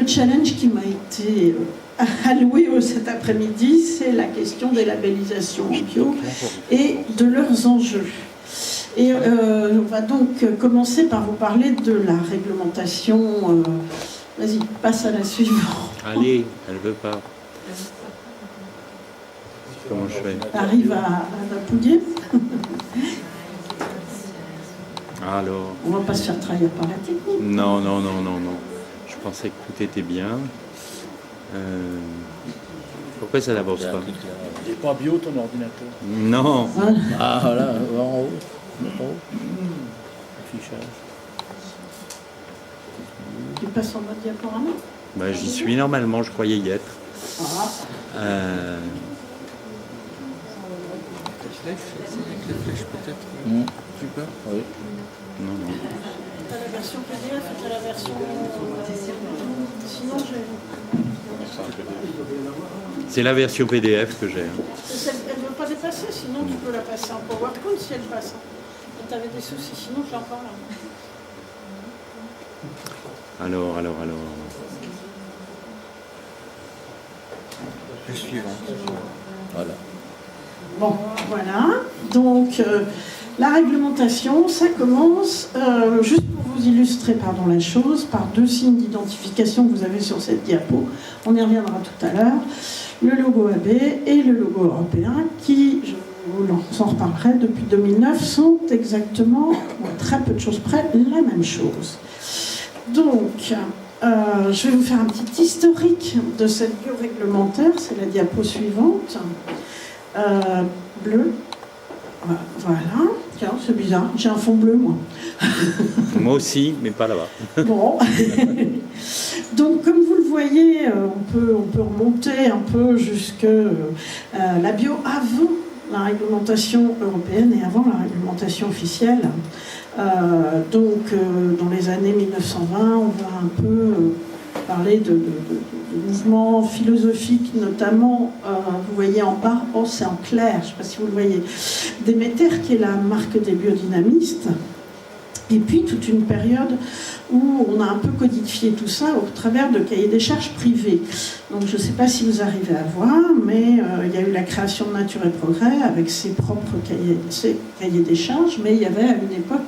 challenge qui m'a été alloué cet après-midi, c'est la question des labellisations bio et de leurs enjeux. Et on va donc commencer par vous parler de la réglementation. Vas-y, passe à la suivante. Allez, elle veut pas. Comment je fais? Arrive à vapouiller. Alors. On va pas se faire trahir par la technique. Non. Je pensais que tout était bien. Pourquoi ça n'avance pas? Il n'est pas bio ton ordinateur? Non. Voilà. Ah voilà, en haut. Affichage. Tu passes en mode diaporama? Bah, j'y suis normalement, je croyais y être. Ah. Avec les flèches peut-être. Tu peux? Oui. Non. T'as la version PDF et t'as la version... Sinon, j'ai... C'est la version PDF que j'ai. Elle ne veut pas dépasser, sinon tu peux la passer en PowerPoint si elle passe. Tu avais des soucis, sinon je l'ai encore là. Alors. Le suivant. Voilà. Bon, voilà. Donc, la réglementation, ça commence, juste pour vous illustrer la chose, par deux signes d'identification que vous avez sur cette diapo. On y reviendra tout à l'heure. Le logo AB et le logo européen qui, je vous en reparlerai, depuis 2009, sont exactement, à très peu de choses près, la même chose. Donc, je vais vous faire un petit historique de cette bio réglementaire. C'est la diapo suivante. Bleu. Voilà. Tiens, c'est bizarre. J'ai un fond bleu, moi. Moi aussi, mais pas là-bas. Bon. Donc, comme vous le voyez, on peut remonter un peu jusque la bio avant la réglementation européenne et avant la réglementation officielle. Donc, dans les années 1920, on va un peu parler de mouvements philosophiques, notamment, vous voyez en bas, c'est en clair, je ne sais pas si vous le voyez, Déméter, qui est la marque des biodynamistes, et puis toute une période où on a un peu codifié tout ça au travers de cahiers des charges privés. Donc je ne sais pas si vous arrivez à voir, mais il y a eu la création de Nature et Progrès avec ses propres cahiers des charges, mais il y avait à une époque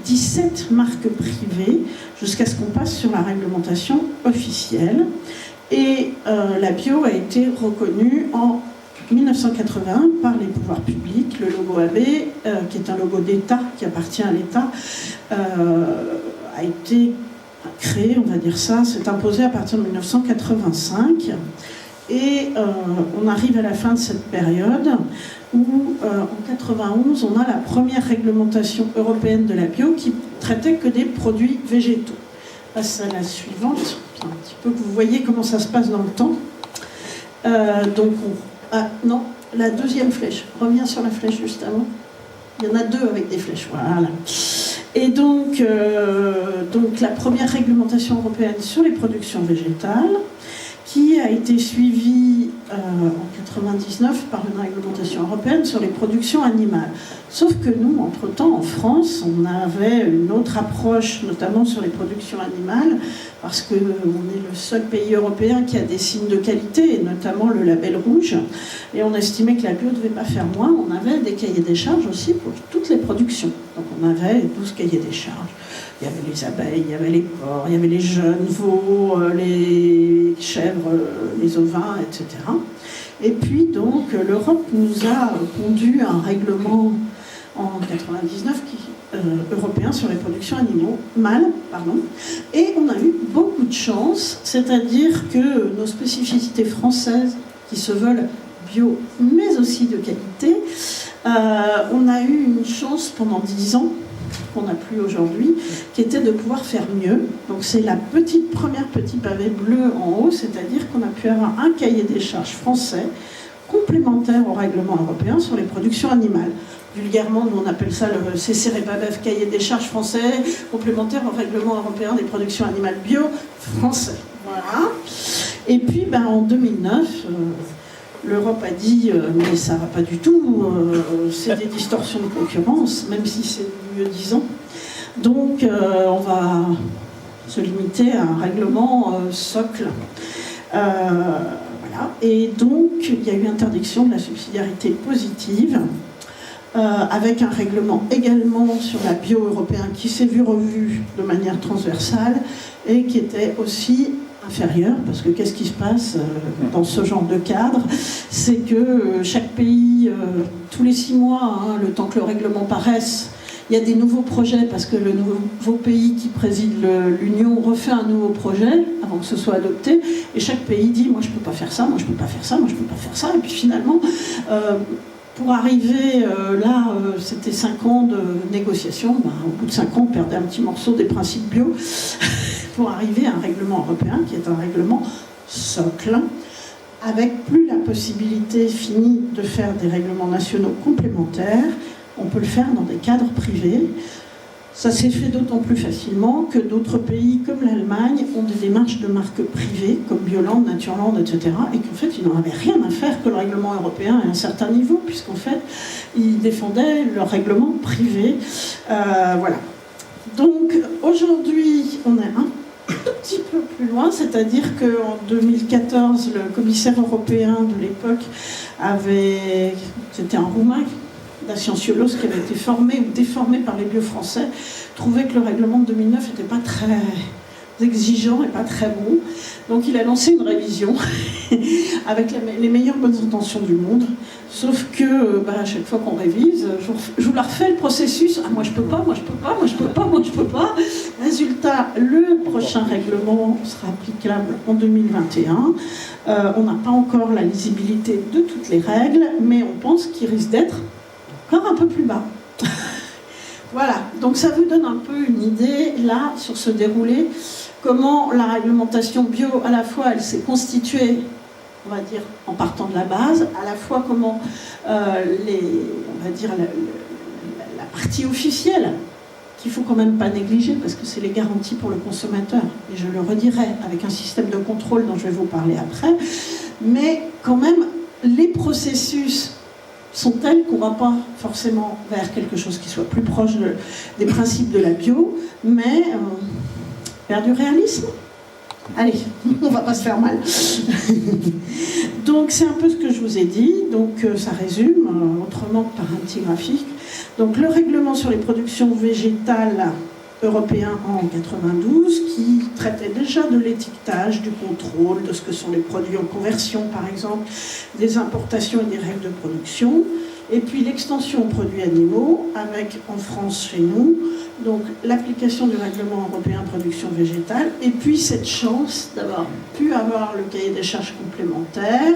17 marques privées jusqu'à ce qu'on passe sur la réglementation officielle. Et la bio a été reconnue en 1981 par les pouvoirs publics. Le logo AB, qui est un logo d'État, qui appartient à l'État, a été créé, on va dire ça, s'est imposé à partir de 1985. Et on arrive à la fin de cette période où, en 91, on a la première réglementation européenne de la bio qui traitait que des produits végétaux. Passe à la suivante, un petit peu que vous voyez comment ça se passe dans le temps. Non, la deuxième flèche. Reviens sur la flèche juste avant. Il y en a deux avec des flèches, voilà. Et donc la première réglementation européenne sur les productions végétales, qui a été suivie en 1999 par une réglementation européenne sur les productions animales. Sauf que nous, entre-temps, en France, on avait une autre approche, notamment sur les productions animales, parce qu'on est le seul pays européen qui a des signes de qualité, et notamment le label rouge. Et on estimait que la bio ne devait pas faire moins. On avait des cahiers des charges aussi pour toutes les productions. Donc on avait 12 cahiers des charges. Il y avait les abeilles, il y avait les porcs, il y avait les jeunes veaux, les chèvres, les ovins, etc. Et puis donc l'Europe nous a pondu un règlement en 99 européen sur les productions mâles, et on a eu beaucoup de chance, c'est-à-dire que nos spécificités françaises qui se veulent bio mais aussi de qualité, on a eu une chance pendant 10 ans qu'on n'a plus aujourd'hui, qui était de pouvoir faire mieux. Donc c'est la première petite pavé bleu en haut, c'est-à-dire qu'on a pu avoir un cahier des charges français complémentaire au règlement européen sur les productions animales. Vulgairement, nous on appelle ça le CCREPABEF, cahier des charges français complémentaire au règlement européen des productions animales bio français. Voilà. Et puis en 2009, l'Europe a dit mais ça va pas du tout, c'est des distorsions de concurrence, même si c'est mieux 10 ans. Donc on va se limiter à un règlement socle. Voilà. Et donc, il y a eu interdiction de la subsidiarité positive, avec un règlement également sur la bio européen qui s'est vu revu de manière transversale et qui était aussi inférieur, parce que qu'est-ce qui se passe dans ce genre de cadre? C'est que chaque pays, tous les 6 mois, le temps que le règlement paraisse, il y a des nouveaux projets, parce que le nouveau pays qui préside l'Union refait un nouveau projet avant que ce soit adopté, et chaque pays dit « moi je ne peux pas faire ça, moi je ne peux pas faire ça, moi je ne peux pas faire ça », et puis finalement, pour arriver là, c'était 5 ans de négociations, au bout de 5 ans on perdait un petit morceau des principes bio, pour arriver à un règlement européen qui est un règlement socle, avec plus la possibilité finie de faire des règlements nationaux complémentaires. On peut le faire dans des cadres privés. Ça s'est fait d'autant plus facilement que d'autres pays comme l'Allemagne ont des démarches de marques privées, comme Bioland, Natureland, etc. Et qu'en fait, ils n'en avaient rien à faire que le règlement européen à un certain niveau, puisqu'en fait, ils défendaient leur règlement privé. Voilà. Donc, aujourd'hui, on est un tout petit peu plus loin, c'est-à-dire qu'en 2014, le commissaire européen de l'époque c'était un Roumain, Dacian Cioloș, qui avait été formé ou déformé par les bio-français, trouvait que le règlement de 2009 n'était pas très exigeant et pas très bon. Donc il a lancé une révision avec les meilleures bonnes intentions du monde. Sauf que à chaque fois qu'on révise, je vous la refais le processus. Ah, moi je peux pas, moi je peux pas, moi je peux pas, moi je peux pas. Résultat, le prochain règlement sera applicable en 2021. On n'a pas encore la lisibilité de toutes les règles, mais on pense qu'il risque d'être encore un peu plus bas. Voilà, donc ça vous donne un peu une idée, là, sur ce déroulé, comment la réglementation bio, à la fois, elle s'est constituée, on va dire, en partant de la base, à la fois comment on va dire, la partie officielle, qu'il ne faut quand même pas négliger, parce que c'est les garanties pour le consommateur, et je le redirai, avec un système de contrôle dont je vais vous parler après, mais quand même, les processus sont telles qu'on ne va pas forcément vers quelque chose qui soit plus proche des principes de la bio, mais vers du réalisme. Allez, on ne va pas se faire mal. Donc c'est un peu ce que je vous ai dit, donc ça résume, autrement que par un petit graphique. Donc le règlement sur les productions végétales européen en 92 qui traitait déjà de l'étiquetage, du contrôle, de ce que sont les produits en conversion par exemple, des importations et des règles de production, et puis l'extension aux produits animaux avec en France chez nous, donc l'application du règlement européen production végétale, et puis cette chance d'avoir pu avoir le cahier des charges complémentaire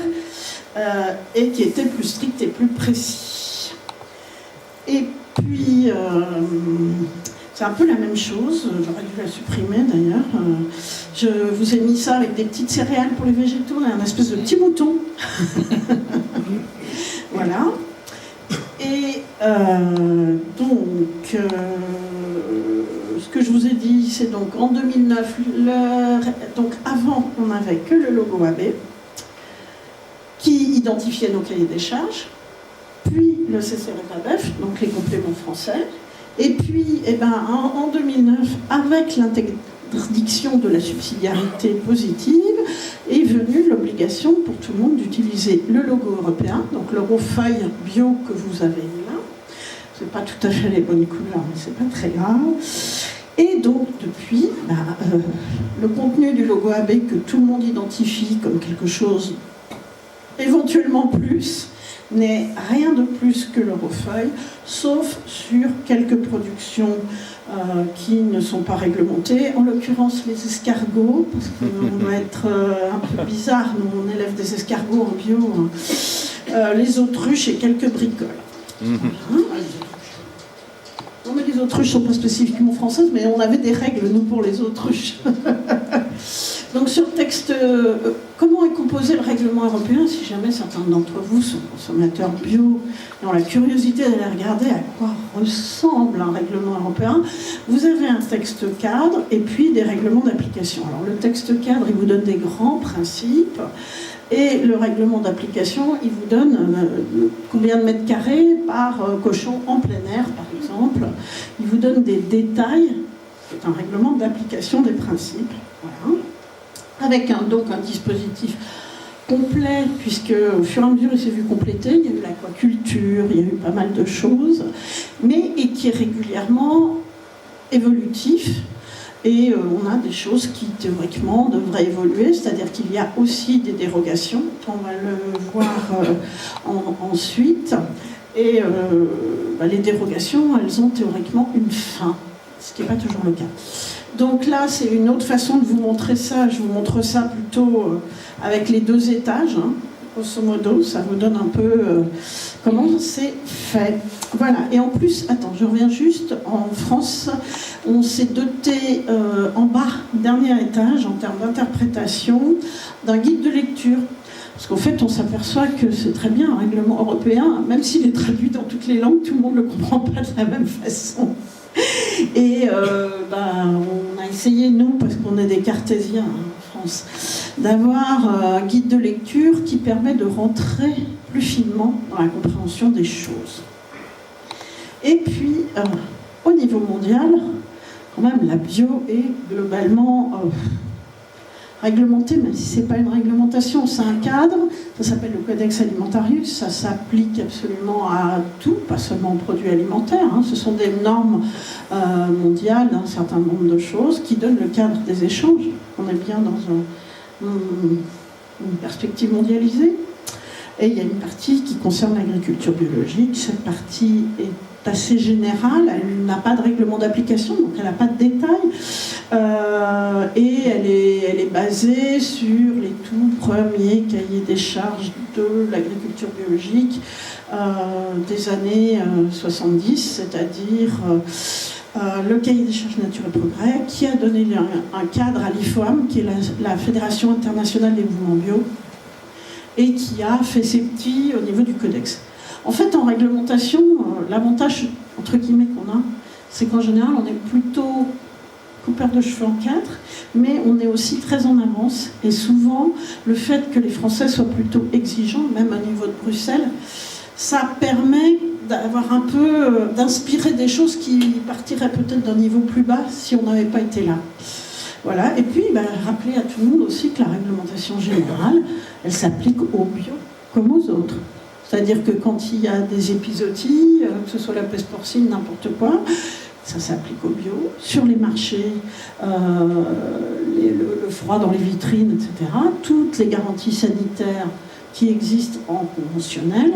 et qui était plus strict et plus précis. Et puis c'est un peu la même chose, j'aurais dû la supprimer d'ailleurs. Je vous ai mis ça avec des petites céréales pour les végétaux, un espèce de petit mouton. Voilà. Et donc, ce que je vous ai dit, c'est donc en 2009, donc avant, on n'avait que le logo AB qui identifiait nos cahiers des charges, puis le CCRFABEF, donc les compléments français. Et puis, en 2009, avec l'interdiction de la subsidiarité positive, est venue l'obligation pour tout le monde d'utiliser le logo européen, donc l'Eurofeuille bio que vous avez là. C'est pas tout à fait les bonnes couleurs, mais c'est pas très grave. Et donc, depuis, le contenu du logo AB que tout le monde identifie comme quelque chose éventuellement plus, n'est rien de plus que l'Eurofeuille, sauf sur quelques productions qui ne sont pas réglementées, en l'occurrence les escargots, parce qu'on doit être un peu bizarre, nous on élève des escargots en bio, les autruches et quelques bricoles. Non mais les autruches ne sont pas spécifiquement françaises, mais on avait des règles, nous, pour les autruches. Donc sur le texte, comment est composé le règlement européen, si jamais certains d'entre vous sont consommateurs bio, et ont la curiosité d'aller regarder à quoi ressemble un règlement européen, vous avez un texte cadre et puis des règlements d'application. Alors le texte cadre, il vous donne des grands principes, et le règlement d'application, il vous donne combien de mètres carrés par cochon en plein air, par exemple. Il vous donne des détails qui est un règlement d'application des principes, voilà, avec donc un dispositif complet, puisque au fur et à mesure il s'est vu compléter, il y a eu l'aquaculture, il y a eu pas mal de choses, et qui est régulièrement évolutif. Et on a des choses qui, théoriquement, devraient évoluer, c'est-à-dire qu'il y a aussi des dérogations, on va le voir ensuite. Et les dérogations, elles ont théoriquement une fin, ce qui n'est pas toujours le cas. Donc là, c'est une autre façon de vous montrer ça. Je vous montre ça plutôt avec les 2 étages, hein. Grosso modo, ça vous donne un peu comment c'est fait. Voilà, et en plus, attends, je reviens juste, en France, on s'est doté en bas, dernier étage, en termes d'interprétation, d'un guide de lecture. Parce qu'en fait, on s'aperçoit que c'est très bien un règlement européen, même s'il est traduit dans toutes les langues, tout le monde ne le comprend pas de la même façon. Et on a essayé, nous, parce qu'on est des cartésiens en France, d'avoir un guide de lecture qui permet de rentrer plus finement dans la compréhension des choses. Et puis, au niveau mondial, quand même, la bio est globalement réglementée, même si ce n'est pas une réglementation, c'est un cadre, ça s'appelle le Codex Alimentarius, ça s'applique absolument à tout, pas seulement aux produits alimentaires, hein. Ce sont des normes mondiales d'un certain nombre de choses qui donnent le cadre des échanges. On est bien dans une perspective mondialisée. Et il y a une partie qui concerne l'agriculture biologique. Cette partie est assez générale, elle n'a pas de règlement d'application, donc elle n'a pas de détails. Et elle est basée sur les tout premiers cahiers des charges de l'agriculture biologique des années 70, c'est-à-dire le cahier des charges Nature et Progrès, qui a donné un cadre à l'IFOAM, qui est la Fédération internationale des mouvements bio, et qui a fait ses petits au niveau du codex. En fait, en réglementation, l'avantage, entre guillemets, qu'on a, c'est qu'en général, on est plutôt coupeur de cheveux en 4, mais on est aussi très en avance. Et souvent, le fait que les Français soient plutôt exigeants, même au niveau de Bruxelles, ça permet d'avoir un peu, d'inspirer des choses qui partiraient peut-être d'un niveau plus bas si on n'avait pas été là. Voilà. Et puis, rappeler à tout le monde aussi que la réglementation générale, elle s'applique aux bio comme aux autres. C'est-à-dire que quand il y a des épizooties, que ce soit la peste porcine, n'importe quoi, ça s'applique au bio. Sur les marchés, le froid dans les vitrines, etc. Toutes les garanties sanitaires qui existent en conventionnel,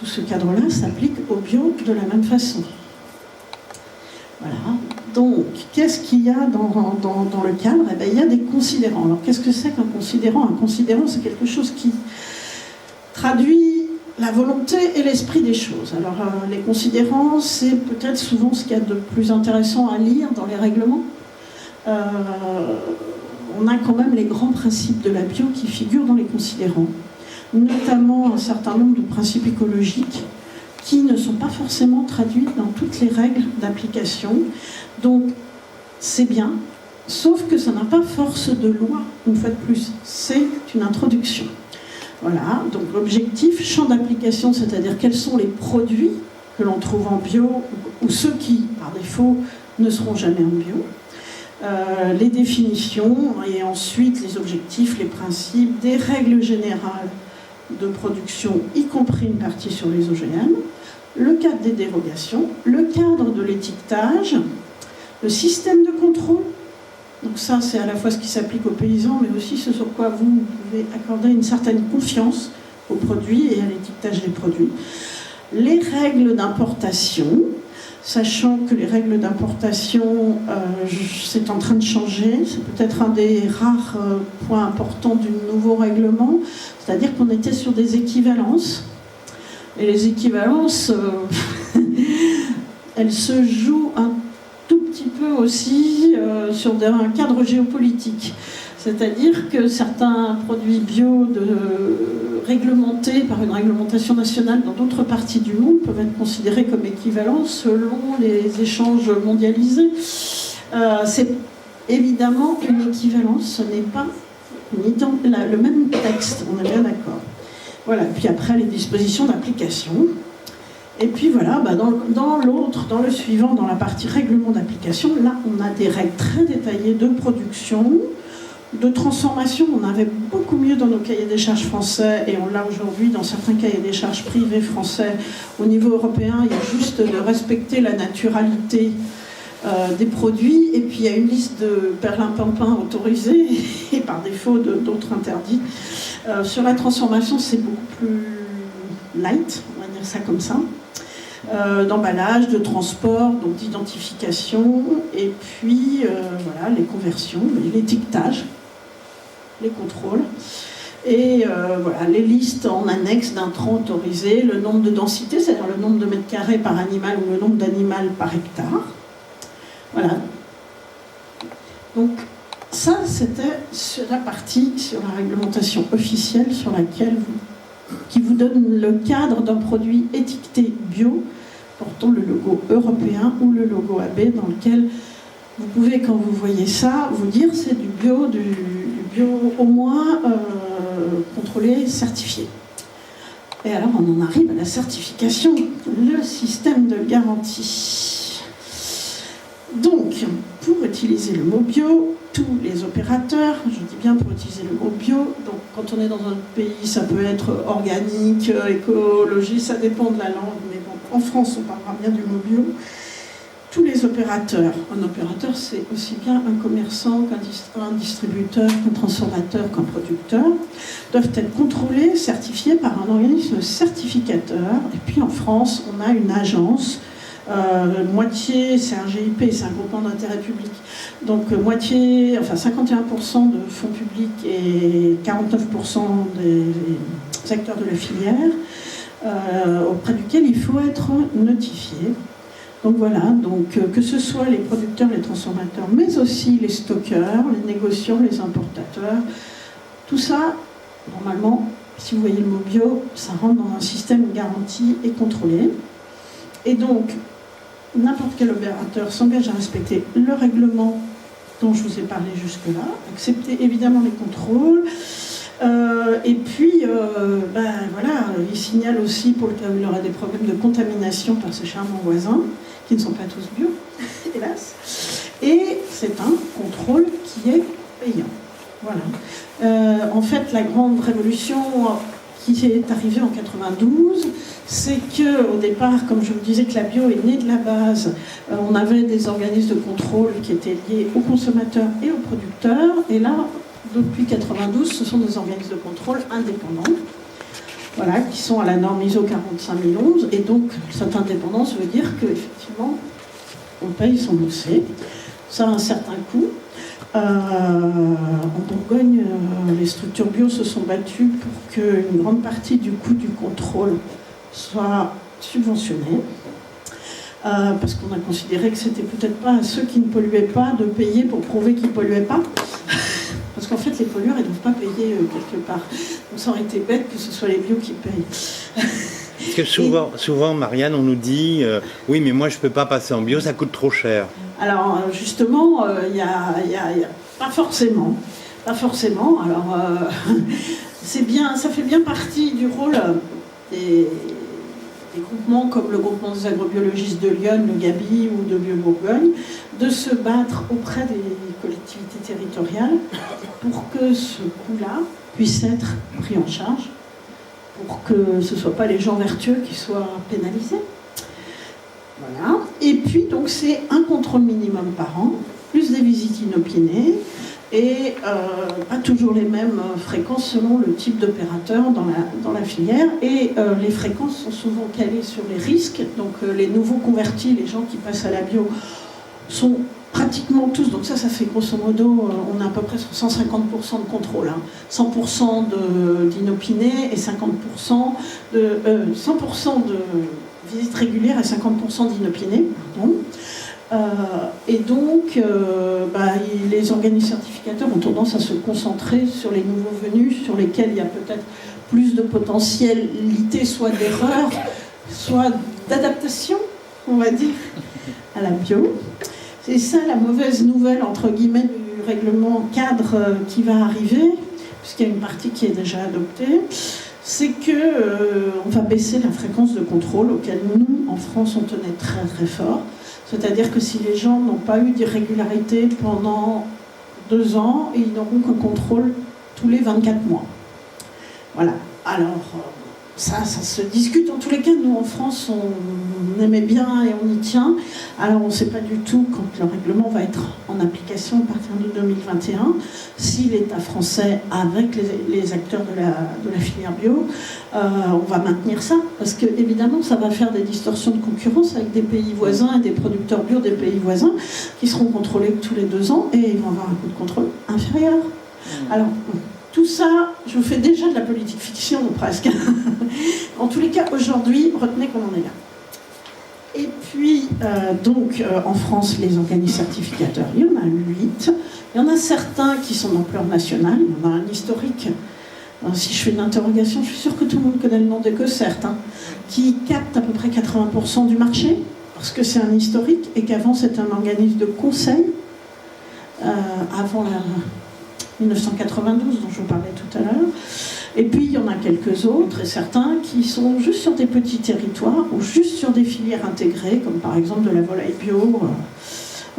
tout ce cadre-là s'applique au bio de la même façon. Voilà. Donc, qu'est-ce qu'il y a dans le cadre ? Eh bien, il y a des considérants. Alors, qu'est-ce que c'est qu'un considérant ? Un considérant, c'est quelque chose qui traduit la volonté et l'esprit des choses. Alors, les considérants, c'est peut-être souvent ce qu'il y a de plus intéressant à lire dans les règlements. On a quand même les grands principes de la bio qui figurent dans les considérants, notamment un certain nombre de principes écologiques qui ne sont pas forcément traduits dans toutes les règles d'application. Donc, c'est bien, sauf que ça n'a pas force de loi, une fois de plus. C'est une introduction. Voilà, donc l'objectif, champ d'application, c'est-à-dire quels sont les produits que l'on trouve en bio, ou ceux qui, par défaut, ne seront jamais en bio. Les définitions, et ensuite les objectifs, les principes, des règles générales de production, y compris une partie sur les OGM, le cadre des dérogations, le cadre de l'étiquetage, le système de contrôle. Donc ça, c'est à la fois ce qui s'applique aux paysans, mais aussi ce sur quoi vous pouvez accorder une certaine confiance aux produits et à l'étiquetage des produits. Les règles d'importation, sachant que les règles d'importation, c'est en train de changer, c'est peut-être un des rares points importants du nouveau règlement, c'est-à-dire qu'on était sur des équivalences, et les équivalences, elles se jouent un tout petit peu aussi sur un cadre géopolitique. C'est-à-dire que certains produits bio réglementés par une réglementation nationale dans d'autres parties du monde peuvent être considérés comme équivalents selon les échanges mondialisés. C'est évidemment une équivalence, ce n'est pas le même texte, on est bien d'accord. Voilà, puis après les dispositions d'application. Et puis voilà, dans l'autre, dans le suivant, dans la partie règlement d'application, là on a des règles très détaillées de production, de transformation. On avait beaucoup mieux dans nos cahiers des charges français et on l'a aujourd'hui dans certains cahiers des charges privés français. Au niveau européen, il y a juste de respecter la naturalité des produits, et puis il y a une liste de perlimpinpins autorisés et par défaut d'autres interdits. Sur la transformation, c'est beaucoup plus light, on va dire ça comme ça, d'emballage, de transport, donc d'identification, et puis voilà, les conversions, l'étiquetage, les contrôles, et voilà, les listes en annexe d'intrants autorisés, le nombre de densités, c'est-à-dire le nombre de mètres carrés par animal ou le nombre d'animaux par hectare. Voilà. Donc ça, c'était la partie sur la réglementation officielle qui vous donne le cadre d'un produit étiqueté bio portant le logo européen ou le logo AB, dans lequel vous pouvez, quand vous voyez ça, vous dire c'est du bio au moins contrôlé, certifié. Et alors on en arrive à la certification, le système de garantie. Donc, pour utiliser le mot bio, tous les opérateurs, je dis bien pour utiliser le mot bio, donc quand on est dans un pays, ça peut être organique, écologie, ça dépend de la langue, mais bon, en France, on parlera bien du mot bio. Tous les opérateurs, un opérateur, c'est aussi bien un commerçant qu'un distributeur, qu'un transformateur, qu'un producteur, doivent être contrôlés, certifiés par un organisme certificateur. Et puis en France, on a une agence. Moitié, c'est un GIP, c'est un groupement d'intérêt public. Donc moitié, enfin 51% de fonds publics et 49% des acteurs de la filière, auprès duquel il faut être notifié. Donc voilà, donc, que ce soit les producteurs, les transformateurs, mais aussi les stockeurs, les négociants, les importateurs, tout ça, normalement, si vous voyez le mot bio, ça rentre dans un système garanti et contrôlé. Et donc, n'importe quel opérateur s'engage à respecter le règlement dont je vous ai parlé jusque-là, accepter évidemment les contrôles, et puis, voilà, il signale aussi pour le cas où il y aurait des problèmes de contamination par ses charmants voisins, qui ne sont pas tous bio, hélas. Et c'est un contrôle qui est payant. Voilà. En fait, la grande révolution qui est arrivée en 92, c'est qu'au départ, comme je vous disais que la bio est née de la base, on avait des organismes de contrôle qui étaient liés aux consommateurs et aux producteurs, et là, depuis 92, ce sont des organismes de contrôle indépendants, voilà, qui sont à la norme ISO 45011, et donc cette indépendance veut dire qu'effectivement, on paye son dossier. Ça a un certain coût. En Bourgogne, les structures bio se sont battues pour qu'une grande partie du coût du contrôle soit subventionnée, parce qu'on a considéré que c'était peut-être pas à ceux qui ne polluaient pas de payer pour prouver qu'ils ne polluaient pas. Parce qu'en fait, les pollueurs, ils ne doivent pas payer quelque part. Donc ça aurait été bête que ce soit les bio qui payent. Parce que souvent, Marianne, on nous dit oui, mais moi, je ne peux pas passer en bio, ça coûte trop cher. Alors, justement, il y a pas forcément. Pas forcément. Alors, c'est bien, ça fait bien partie du rôle des groupements comme le groupement des agrobiologistes de Lyon, le Gabi ou de Bio-Bourgogne, de se battre auprès des collectivités territoriales pour que ce coût-là puisse être pris en charge, pour que ce ne soient pas les gens vertueux qui soient pénalisés. Voilà. Et puis, donc, c'est un contrôle minimum par an, plus des visites inopinées, et pas toujours les mêmes fréquences selon le type d'opérateur dans la filière. Et les fréquences sont souvent calées sur les risques. Donc, les nouveaux convertis, les gens qui passent à la bio, sont pratiquement tous, donc ça fait grosso modo, on a à peu près sur 150% de contrôle, hein. 100% d'inopinés et 100% de visites régulières et 50% d'inopinés, pardon. Et donc, les organismes certificateurs ont tendance à se concentrer sur les nouveaux venus, sur lesquels il y a peut-être plus de potentialité, soit d'erreur, soit d'adaptation, on va dire, à la bio. C'est ça la mauvaise nouvelle, entre guillemets, du règlement cadre qui va arriver, puisqu'il y a une partie qui est déjà adoptée. c'est que on va baisser la fréquence de contrôle auquel nous, en France, on tenait très très fort. C'est-à-dire que si les gens n'ont pas eu d'irrégularité pendant 2 ans, ils n'auront qu'un contrôle tous les 24 mois. Voilà. Alors, ça se discute. En tous les cas, nous, en France, on aimait bien et on y tient. Alors, on ne sait pas du tout quand le règlement va être en application à partir de 2021, si l'État français, avec les acteurs de la filière bio, on va maintenir ça. Parce que, évidemment, ça va faire des distorsions de concurrence avec des pays voisins et des producteurs bio des pays voisins qui seront contrôlés tous les 2 ans et ils vont avoir un coût de contrôle inférieur. Alors, tout ça, je vous fais déjà de la politique fiction, presque. En tous les cas, aujourd'hui, retenez qu'on en est là. Et puis, en France, les organismes certificateurs, il y en a 8. Il y en a certains qui sont d'ampleur nationale, il y en a un historique. Si je fais une interrogation, je suis sûre que tout le monde connaît le nom d'EcoCert, qui capte à peu près 80% du marché, parce que c'est un historique, et qu'avant c'était un organisme de conseil, avant la 1992 dont je vous parlais tout à l'heure. Et puis il y en a quelques autres, et certains qui sont juste sur des petits territoires, ou juste sur des filières intégrées, comme par exemple de la volaille bio.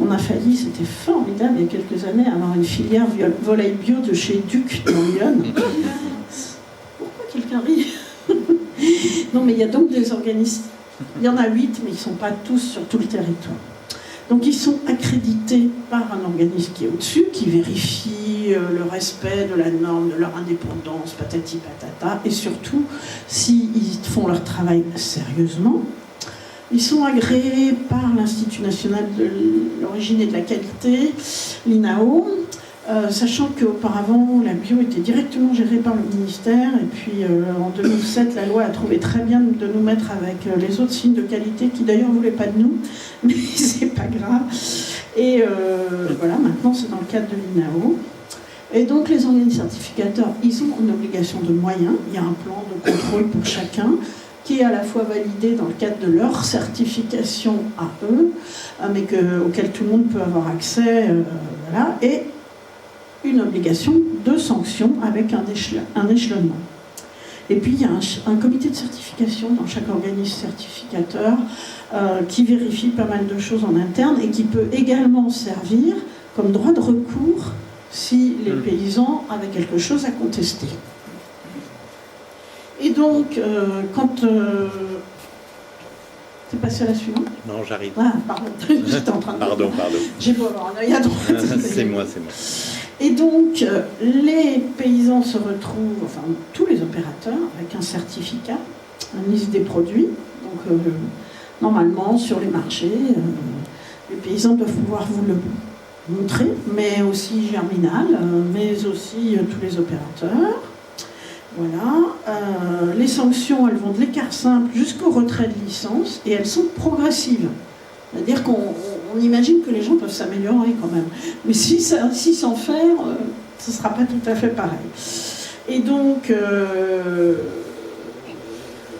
On a failli, c'était formidable il y a quelques années, avoir une filière volaille bio de chez Duc dans Lyon. Pourquoi quelqu'un rit? Non, mais il y a donc des organismes, il y en a 8, mais ils ne sont pas tous sur tout le territoire. Donc ils sont accrédités par un organisme qui est au-dessus, qui vérifie le respect de la norme, de leur indépendance, patati patata, et surtout s'ils font leur travail sérieusement. Ils sont agréés par l'Institut national de l'origine et de la qualité, l'INAO, sachant qu'auparavant la bio était directement gérée par le ministère, et puis en 2007 la loi a trouvé très bien de nous mettre avec les autres signes de qualité qui d'ailleurs ne voulaient pas de nous, mais c'est pas grave. Et voilà, maintenant c'est dans le cadre de l'INAO. Et donc les organismes certificateurs, ils ont une obligation de moyens, il y a un plan de contrôle pour chacun, qui est à la fois validé dans le cadre de leur certification à eux, mais auquel tout le monde peut avoir accès, voilà, et une obligation de sanction avec un échelonnement. Et puis il y a un comité de certification dans chaque organisme certificateur qui vérifie pas mal de choses en interne et qui peut également servir comme droit de recours si les paysans avaient quelque chose à contester. Et donc, quand... T'es passé à la suivante? Non, j'arrive. Ah, pardon, j'étais en train de... Pardon. J'ai beau avoir un œil à droite. C'est moi. Et donc, les paysans se retrouvent, enfin, tous les opérateurs, avec un certificat, une liste des produits. Donc, normalement, sur les marchés, les paysans doivent pouvoir vous le montrer, mais aussi Germinal, mais aussi tous les opérateurs. Voilà. Les sanctions, elles vont de l'écart simple jusqu'au retrait de licence, et elles sont progressives. C'est-à-dire qu'on imagine que les gens peuvent s'améliorer quand même. Mais si s'en faire, ce ne sera pas tout à fait pareil. Et donc,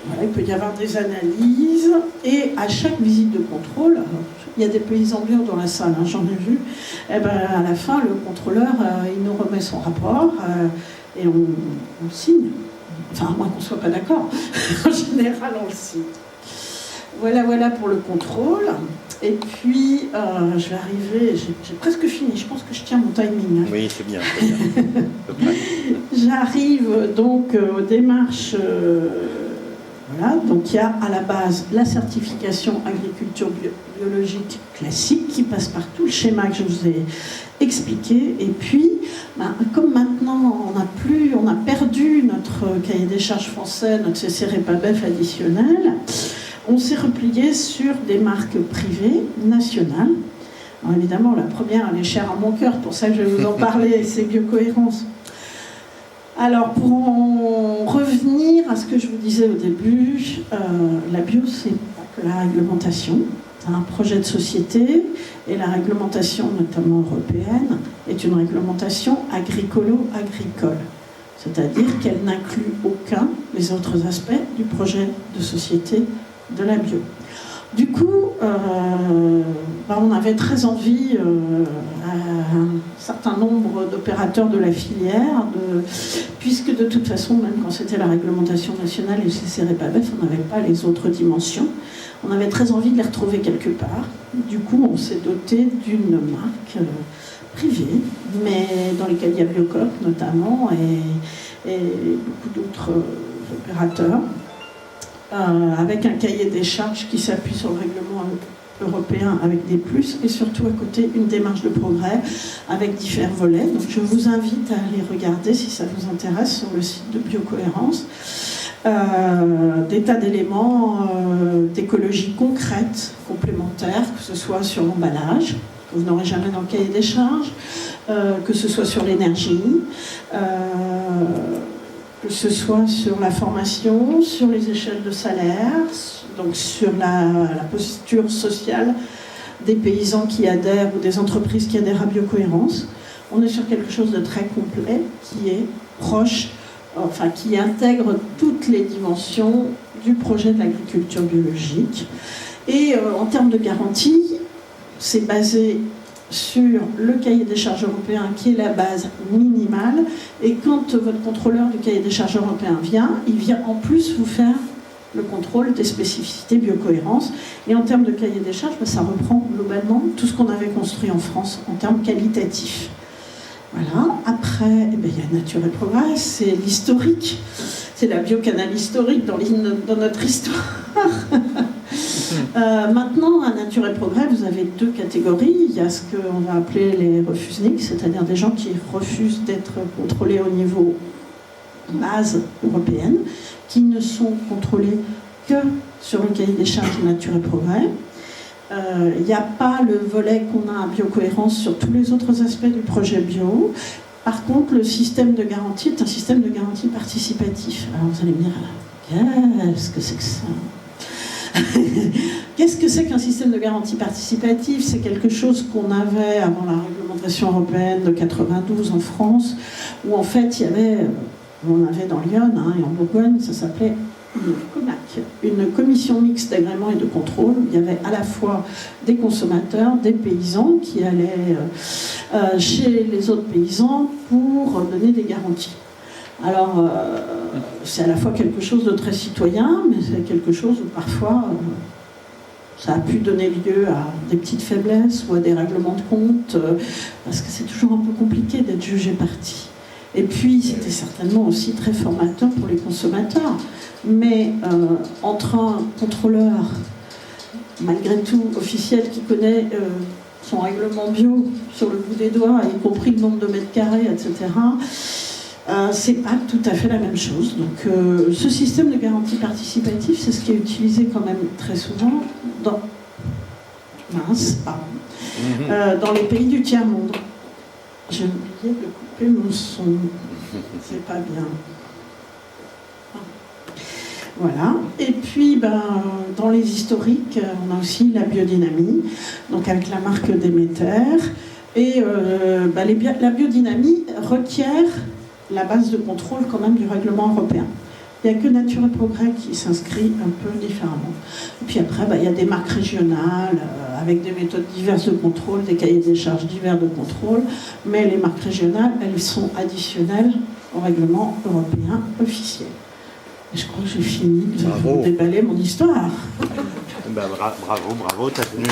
voilà, il peut y avoir des analyses, et à chaque visite de contrôle, il y a des paysans bio dans la salle, j'en ai vu, et ben, à la fin, le contrôleur, il nous remet son rapport, et on signe. Enfin, à moins qu'on ne soit pas d'accord. En général, on le signe. Voilà pour le contrôle. Et puis, je vais arriver, j'ai presque fini, je pense que je tiens mon timing. Oui, c'est bien. J'arrive donc aux démarches. Voilà, donc il y a à la base la certification agriculture biologique classique qui passe par tout le schéma que je vous ai expliqué. Et puis, comme maintenant on a perdu notre cahier des charges français, notre CCREPABEF additionnel, on s'est replié sur des marques privées nationales. Alors évidemment, la première, elle est chère à mon cœur, pour ça que je vais vous en parler, c'est Biocohérence. Alors, pour en revenir à ce que je vous disais au début, la bio, c'est pas que la réglementation. C'est un projet de société, et la réglementation, notamment européenne, est une réglementation agricolo-agricole. C'est-à-dire qu'elle n'inclut aucun des autres aspects du projet de société de la bio. Du coup, on avait très envie, un certain nombre d'opérateurs de la filière, puisque de toute façon, même quand c'était la réglementation nationale et le CCRPABEF, on n'avait pas les autres dimensions. On avait très envie de les retrouver quelque part. Du coup, on s'est doté d'une marque privée, mais dans lesquelles il y a Biocoop notamment et beaucoup d'autres opérateurs, avec un cahier des charges qui s'appuie sur le règlement européen avec des plus, et surtout à côté une démarche de progrès avec différents volets. Donc je vous invite à aller regarder si ça vous intéresse sur le site de Biocohérence. Des tas d'éléments d'écologie concrète, complémentaires, que ce soit sur l'emballage, que vous n'aurez jamais dans le cahier des charges, que ce soit sur l'énergie, que ce soit sur la formation, sur les échelles de salaire, donc sur la posture sociale des paysans qui adhèrent ou des entreprises qui adhèrent à Biocohérence. On est sur quelque chose de très complet qui est proche, enfin qui intègre toutes les dimensions du projet de l'agriculture biologique. Et en termes de garantie, c'est basé sur le cahier des charges européen qui est la base minimale, et quand votre contrôleur du cahier des charges européen vient, il vient en plus vous faire le contrôle des spécificités Biocohérence. Et en termes de cahier des charges, ça reprend globalement tout ce qu'on avait construit en France en termes qualitatifs. Voilà. Après, il y a Nature et Progrès, c'est l'historique, c'est la biocanal historique dans notre histoire. Maintenant, à Nature et Progrès, vous avez deux catégories. Il y a ce qu'on va appeler les refusniks, c'est-à-dire des gens qui refusent d'être contrôlés au niveau base européenne, qui ne sont contrôlés que sur le cahier des charges de Nature et Progrès. Il n'y a pas le volet qu'on a à Biocohérence sur tous les autres aspects du projet bio. Par contre, le système de garantie est un système de garantie participatif. Alors vous allez me dire, qu'est-ce que c'est que ça ? Qu'est-ce que c'est qu'un système de garantie participative ? C'est quelque chose qu'on avait avant la réglementation européenne de 92 en France, où en fait il y avait, on avait dans l'Yonne et en Bourgogne, ça s'appelait une COMAC, une commission mixte d'agrément et de contrôle. Il y avait à la fois des consommateurs, des paysans qui allaient chez les autres paysans pour donner des garanties. Alors, c'est à la fois quelque chose de très citoyen, mais c'est quelque chose où parfois ça a pu donner lieu à des petites faiblesses ou à des règlements de compte, parce que c'est toujours un peu compliqué d'être jugé parti. Et puis, c'était certainement aussi très formateur pour les consommateurs. Mais entre un contrôleur, malgré tout officiel, qui connaît son règlement bio sur le bout des doigts, y compris le nombre de mètres carrés, etc., c'est pas tout à fait la même chose. Donc ce système de garantie participative, c'est ce qui est utilisé quand même très souvent dans les pays du tiers-monde. J'ai oublié de couper mon son. C'est pas bien. Voilà. Et puis, dans les historiques, on a aussi la biodynamie, donc avec la marque Déméter. Et la biodynamie requiert la base de contrôle quand même du règlement européen. Il n'y a que Nature et Progrès qui s'inscrit un peu différemment. Et puis après, il y a des marques régionales avec des méthodes diverses de contrôle, des cahiers des charges divers de contrôle, mais les marques régionales, elles sont additionnelles au règlement européen officiel. Et je crois que j'ai fini de vous déballer mon histoire. Bravo, t'as tenu.